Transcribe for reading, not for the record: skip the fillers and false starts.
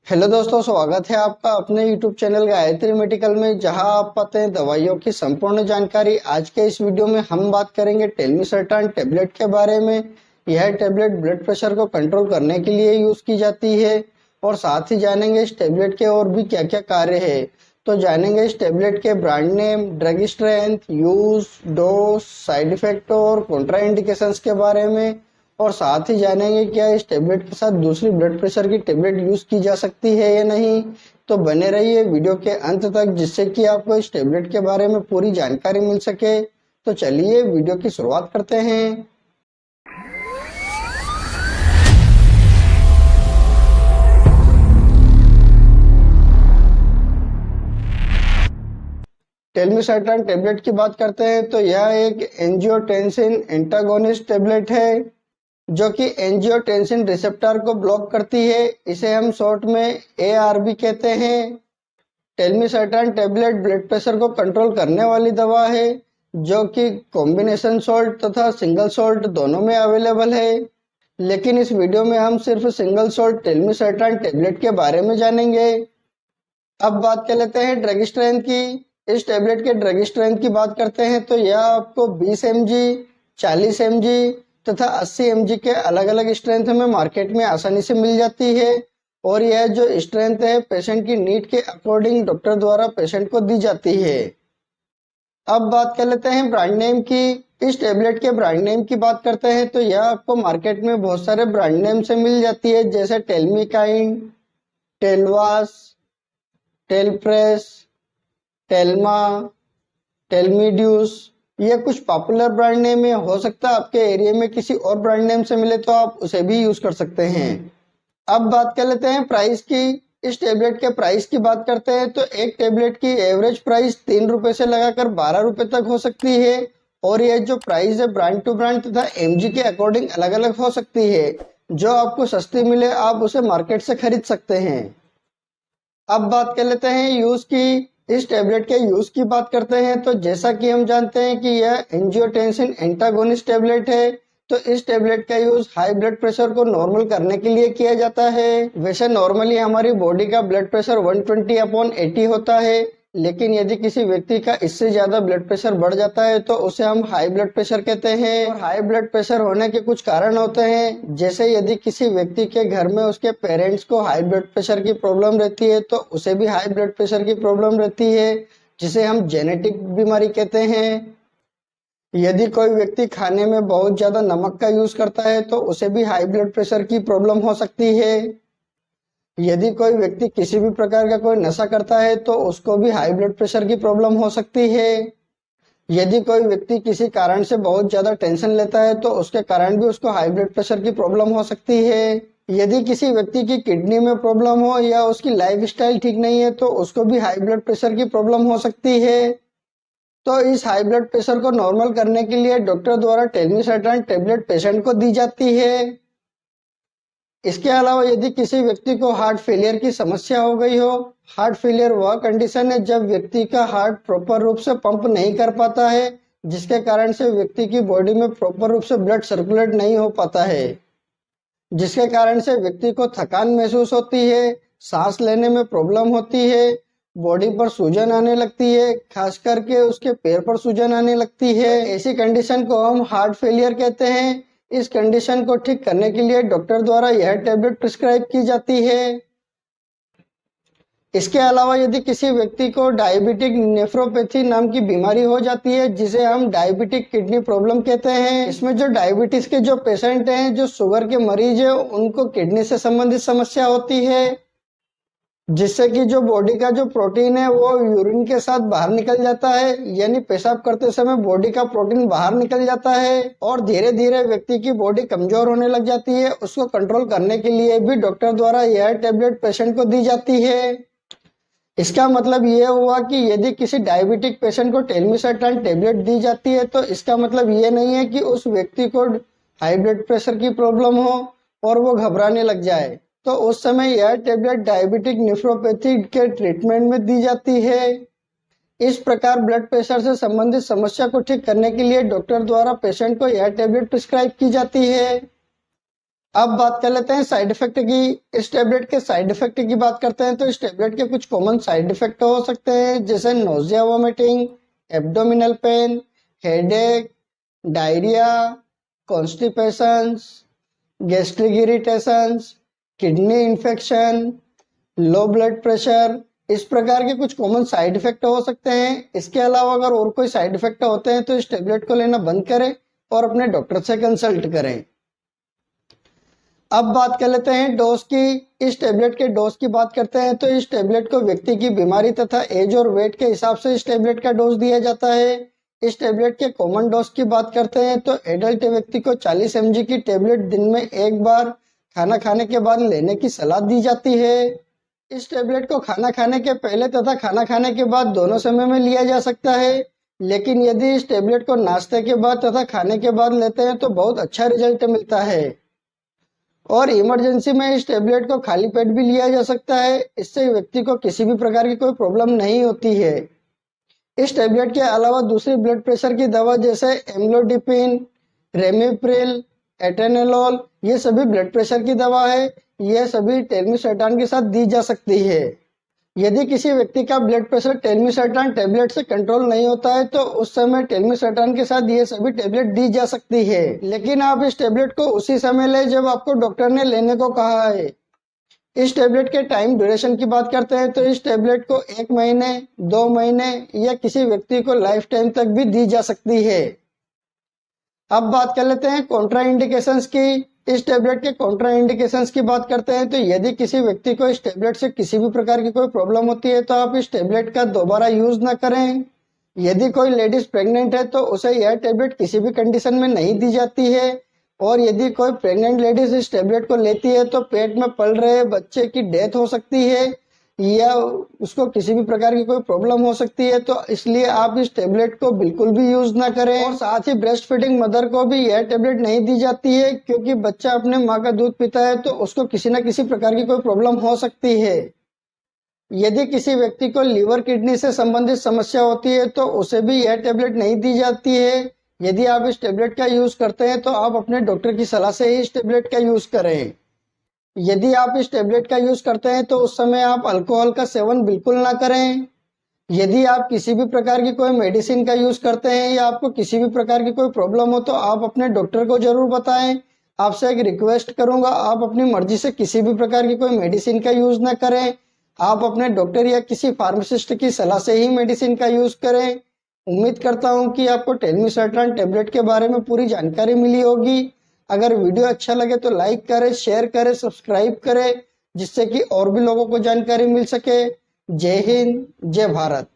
Hello दोस्तों, स्वागत है आपका अपने YouTube चैनल गायत्री मेडिकल में, जहां आप पाते हैं दवाइयों की संपूर्ण जानकारी। आज के इस वीडियो में हम बात करेंगे टेलमिसर्टान टैबलेट के बारे में। यह टैबलेट ब्लड प्रेशर को कंट्रोल करने के लिए यूज की जाती है और साथ ही जानेंगे इस टैबलेट के और भी क्या क्या कार्य है। तो जानेंगे इस टैबलेट के brand name, drug strength, use, dose, side effect और कॉन्ट्राइंडिकेशंस के बारे में। और साथ ही जानेंगे क्या इस टेबलेट के साथ दूसरी ब्लड प्रेशर की टेबलेट यूज की जा सकती है या नहीं। तो बने रहिए वीडियो के अंत तक, जिससे कि आपको इस टेबलेट के बारे में पूरी जानकारी मिल सके। तो चलिए वीडियो की शुरुआत करते हैं। टेलमिसर्टान टेबलेट की बात करते हैं तो यह एक एंजियोटेंसिन एंटागोनिस्ट टेबलेट है जो कि एंजियोटेंसिन रिसेप्टर को ब्लॉक करती है। इसे हम शॉर्ट में ARB कहते हैं। टेलमिसर्टान टेबलेट ब्लड प्रेशर को कंट्रोल करने वाली दवा है जो कि कॉम्बिनेशन सॉल्ट तथा सिंगल सॉल्ट दोनों में अवेलेबल है। लेकिन इस वीडियो में हम सिर्फ सिंगल सॉल्ट टेलमिसर्टान टेबलेट के बारे में जानेंगे। अब बात कर लेते हैं ड्रग स्ट्रेंथ की। इस टेबलेट के ड्रग स्ट्रेंथ की बात करते हैं तो यह आपको 20 mg, 40 mg तथा 80 mg के अलग अलग स्ट्रेंथ में मार्केट में आसानी से मिल जाती है। और यह जो स्ट्रेंथ है पेशेंट की नीड के अकॉर्डिंग डॉक्टर द्वारा पेशेंट को दी जाती है। अब बात कर लेते हैं ब्रांड नेम की। इस टेबलेट के ब्रांड नेम की बात करते हैं तो यह आपको मार्केट में बहुत सारे ब्रांड नेम से मिल जाती है, जैसे टेलमिकाइन, टेलवास, टेलप्रेस, टेल्मा, टेलमीड्यूस। ये कुछ पॉपुलर ब्रांड नेम है। हो सकता है आपके एरिया में किसी और ब्रांड नेम से मिले तो आप उसे भी यूज कर सकते हैं। अब बात कर लेते हैं प्राइस की। इस टेबलेट के प्राइस की बात करते हैं तो एक टेबलेट की एवरेज प्राइस 3 रुपए से लगाकर 12 रुपए तक हो सकती है। और यह जो प्राइस है ब्रांड टू ब्रांड तथा MG के अकॉर्डिंग अलग अलग हो सकती है। जो आपको सस्ती मिले आप उसे मार्केट से खरीद सकते हैं। अब बात कर लेते हैं यूज की। इस टेबलेट के यूज की बात करते हैं तो जैसा कि हम जानते हैं कि यह एंजियोटेंसिन एंटागोनिस्ट टेबलेट है, तो इस टेबलेट का यूज हाई ब्लड प्रेशर को नॉर्मल करने के लिए किया जाता है। वैसे नॉर्मली हमारी बॉडी का ब्लड प्रेशर 120/80 होता है, लेकिन यदि किसी व्यक्ति का इससे ज्यादा ब्लड प्रेशर बढ़ जाता है तो उसे हम हाई ब्लड प्रेशर कहते हैं। और हाई ब्लड प्रेशर होने के कुछ कारण होते हैं, जैसे यदि किसी व्यक्ति के घर में उसके पेरेंट्स को हाई ब्लड प्रेशर की प्रॉब्लम रहती है तो उसे भी हाई ब्लड प्रेशर की प्रॉब्लम रहती है, जिसे हम जेनेटिक बीमारी कहते हैं। यदि कोई व्यक्ति खाने में बहुत ज्यादा नमक का यूज करता है तो उसे भी हाई ब्लड प्रेशर की प्रॉब्लम हो सकती है। यदि कोई व्यक्ति किसी भी प्रकार का कोई नशा करता है तो उसको भी हाई ब्लड प्रेशर की प्रॉब्लम हो सकती है। यदि कोई व्यक्ति किसी कारण से बहुत ज्यादा टेंशन लेता है तो उसके कारण भी उसको हाई ब्लड प्रेशर की प्रॉब्लम हो सकती है। यदि किसी व्यक्ति की किडनी में प्रॉब्लम हो या उसकी लाइफ स्टाइल ठीक नहीं है तो उसको भी हाई ब्लड प्रेशर की प्रॉब्लम हो सकती है। तो इस हाई ब्लड प्रेशर को नॉर्मल करने के लिए डॉक्टर द्वारा टेलमिसर्टान टेबलेट पेशेंट को दी जाती है। इसके अलावा यदि किसी व्यक्ति को हार्ट फेलियर की समस्या हो गई हो। हार्ट फेलियर वह कंडीशन है जब व्यक्ति का हार्ट प्रॉपर रूप से पंप नहीं कर पाता है, जिसके कारण से व्यक्ति की बॉडी में प्रॉपर रूप से ब्लड सर्कुलेट नहीं हो पाता है, जिसके कारण से व्यक्ति को थकान महसूस होती है, सांस लेने में प्रॉब्लम होती है, बॉडी पर सूजन आने लगती है, खास करके उसके पैर पर सूजन आने लगती है। ऐसी कंडीशन को हम हार्ट फेलियर कहते हैं। इस कंडीशन को ठीक करने के लिए डॉक्टर द्वारा यह टेबलेट प्रिस्क्राइब की जाती है। इसके अलावा यदि किसी व्यक्ति को डायबिटिक नेफ्रोपैथी नाम की बीमारी हो जाती है, जिसे हम डायबिटिक किडनी प्रॉब्लम कहते हैं। इसमें जो डायबिटीज के जो पेशेंट हैं, जो शुगर के मरीज हैं, उनको किडनी से संबंधित समस्या होती है, जिससे कि जो बॉडी का जो प्रोटीन है वो यूरिन के साथ बाहर निकल जाता है, यानी पेशाब करते समय बॉडी का प्रोटीन बाहर निकल जाता है और धीरे धीरे व्यक्ति की बॉडी कमजोर होने लग जाती है। उसको कंट्रोल करने के लिए भी डॉक्टर द्वारा यह टेबलेट पेशेंट को दी जाती है। इसका मतलब ये हुआ कि यदि किसी डायबिटिक पेशेंट को टेलमिसर्टान टेबलेट दी जाती है तो इसका मतलब ये नहीं है कि उस व्यक्ति को हाई ब्लड प्रेशर की प्रॉब्लम हो और वो घबराने लग जाए। तो उस समय यह टेबलेट डायबिटिक नेफ्रोपैथी के ट्रीटमेंट में दी जाती है। इस प्रकार ब्लड प्रेशर से संबंधित समस्या को ठीक करने के लिए डॉक्टर द्वारा पेशेंट को यह टेबलेट प्रिस्क्राइब की जाती है। अब बात कर लेते हैं साइड इफेक्ट की। इस टेबलेट के साइड इफेक्ट की बात करते हैं तो इस टेबलेट के कुछ कॉमन साइड इफेक्ट हो सकते हैं, जैसे nausea, vomiting, abdominal pain, headache, diarrhoea, constipations, gastric irritations, kidney infection, low blood pressure. इस प्रकार के कुछ कॉमन साइड इफेक्ट हो सकते हैं। इसके अलावा अगर और कोई साइड इफेक्ट होते हैं तो इस टेबलेट को लेना बंद करें और अपने डॉक्टर से कंसल्ट करें। अब बात कर लेते हैं डोज की। इस टेबलेट के डोज की बात करते हैं तो इस टेबलेट को व्यक्ति की बीमारी तथा एज और वेट के हिसाब से इस टेबलेट का डोज दिया जाता है। इस टेबलेट के कॉमन डोज की बात करते हैं तो एडल्ट व्यक्ति को 40 mg की टेबलेट दिन में एक बार खाना खाने के बाद लेने की सलाह दी जाती है। इस टेबलेट को खाना खाने के पहले तथा खाना खाने के बाद दोनों समय में लिया जा सकता है, लेकिन यदि इस टेबलेट को नाश्ते के बाद तथा खाने के बाद लेते हैं तो बहुत अच्छा रिजल्ट मिलता है। और इमरजेंसी में इस टेबलेट को खाली पेट भी लिया जा सकता है, इससे व्यक्ति को किसी भी प्रकार की कोई प्रॉब्लम नहीं होती है। इस टेबलेट के अलावा दूसरी ब्लड प्रेशर की दवा जैसे एम्लोडिपिन, रेमिप्रिल, एटेनोल, ये सभी ब्लड प्रेशर की दवा है। ये सभी टेल्मिसर्टान के साथ दी जा सकती है। यदि किसी व्यक्ति का ब्लड प्रेशर टेल्मिसर्टान टेबलेट से कंट्रोल नहीं होता है तो उस समय टेल्मिसर्टान के साथ ये सभी टेबलेट दी जा सकती है, लेकिन आप इस टेबलेट को उसी समय लें जब आपको डॉक्टर ने लेने को कहा है। इस टेबलेट के टाइम ड्यूरेशन की बात करते हैं तो इस टेबलेट को 1 महीने, 2 महीने या किसी व्यक्ति को लाइफ टाइम तक भी दी जा सकती है। अब बात कर लेते हैं कॉन्ट्रा इंडिकेशंस की। इस टेबलेट के कॉन्ट्रा इंडिकेशंस की बात करते हैं तो यदि किसी व्यक्ति को इस टेबलेट से किसी भी प्रकार की कोई प्रॉब्लम होती है तो आप इस टेबलेट का दोबारा यूज ना करें। यदि कोई लेडीज प्रेग्नेंट है तो उसे यह टेबलेट किसी भी कंडीशन में नहीं दी जाती है। और यदि कोई प्रेग्नेंट लेडीज इस टेबलेट को लेती है तो पेट में पल रहे बच्चे की डेथ हो सकती है या उसको किसी भी प्रकार की कोई प्रॉब्लम हो सकती है, तो इसलिए आप इस टेबलेट को बिल्कुल भी यूज ना करें। और साथ ही ब्रेस्ट फीडिंग मदर को भी यह टेबलेट नहीं दी जाती है, क्योंकि बच्चा अपने माँ का दूध पीता है तो उसको किसी न किसी प्रकार की कोई प्रॉब्लम हो सकती है। यदि किसी व्यक्ति को लीवर किडनी से संबंधित समस्या होती है तो उसे भी यह टेबलेट नहीं दी जाती है। यदि आप इस टेबलेट का यूज करते हैं तो आप अपने डॉक्टर की सलाह से ही इस टेबलेट का यूज करें। यदि आप इस टेबलेट का यूज करते हैं तो उस समय आप अल्कोहल का सेवन बिल्कुल ना करें। यदि आप किसी भी प्रकार की कोई मेडिसिन का यूज करते हैं या आपको किसी भी प्रकार की कोई प्रॉब्लम हो तो आप अपने डॉक्टर को जरूर बताएं। आपसे एक रिक्वेस्ट करूंगा, आप अपनी मर्जी से किसी भी प्रकार की कोई मेडिसिन का यूज ना करें। आप अपने डॉक्टर या किसी फार्मासिस्ट की सलाह से ही मेडिसिन का यूज करें। उम्मीद करता हूं कि आपको टेल्मिसर्टान टेबलेट के बारे में पूरी जानकारी मिली होगी। अगर वीडियो अच्छा लगे तो लाइक करें, शेयर करें, सब्सक्राइब करें, जिससे कि और भी लोगों को जानकारी मिल सके। जय हिंद, जय भारत।